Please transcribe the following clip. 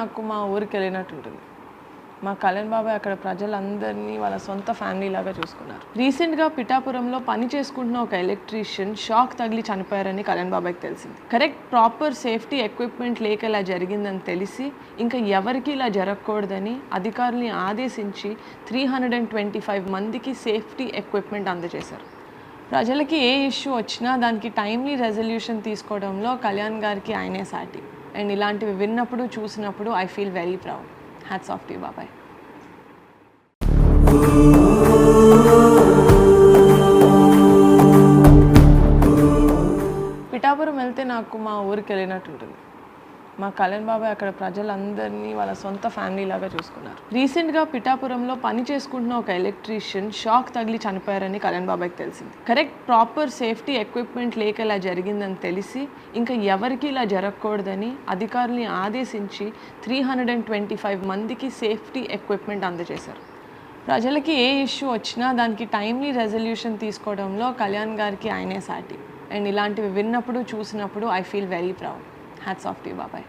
నాకు మా ఊరికి వెళ్ళినట్టు ఉంటుంది. మా కళ్యాణ్ బాబాయ్ అక్కడ ప్రజలందరినీ వాళ్ళ సొంత ఫ్యామిలీ లాగా చూసుకున్నారు. రీసెంట్గా పిఠాపురంలో పని చేసుకుంటున్న ఒక ఎలక్ట్రీషియన్ షాక్ తగిలి చనిపోయారని కళ్యాణ్ బాబాయ్కి తెలిసింది. కరెక్ట్ ప్రాపర్ సేఫ్టీ ఎక్విప్మెంట్ లేక ఇలా జరిగిందని తెలిసి ఇంకా ఎవరికి ఇలా జరగకూడదని అధికారుల్ని ఆదేశించి 325 మందికి సేఫ్టీ ఎక్విప్మెంట్ అందజేశారు. ప్రజలకి ఏ ఇష్యూ వచ్చినా దానికి టైమ్లీ రెజల్యూషన్ తీసుకోవడంలో కళ్యాణ్ గారికి ఆయనే సాటి. అండ్ ఇలాంటివి విన్నప్పుడు చూసినప్పుడు I feel very proud. Hats off to you బాబాయ్. పిఠాపురం వెళ్తే నాకు మా ఊరికి వెళ్ళినట్టు ఉంటుంది. మా కళ్యాణ్ బాబాయ్ అక్కడ ప్రజలందరినీ వాళ్ళ సొంత ఫ్యామిలీ లాగా చూసుకున్నారు. రీసెంట్గా పిఠాపురంలో పని చేసుకుంటున్న ఒక ఎలక్ట్రీషియన్ షాక్ తగిలి చనిపోయారని కళ్యాణ్ బాబాయ్కి తెలిసింది. కరెక్ట్ ప్రాపర్ సేఫ్టీ ఎక్విప్మెంట్ లేక ఇలా జరిగిందని తెలిసి ఇంకా ఎవరికి ఇలా జరగకూడదని అధికారుల్ని ఆదేశించి 325 మందికి సేఫ్టీ ఎక్విప్మెంట్ అందజేశారు. ప్రజలకి ఏ ఇష్యూ వచ్చినా దానికి టైమ్లీ రెజల్యూషన్ తీసుకోవడంలో కళ్యాణ్ గారికి ఆయనే సాటి. అండ్ ఇలాంటివి విన్నప్పుడు చూసినప్పుడు I feel very proud. Hats off to you బాబాయ్.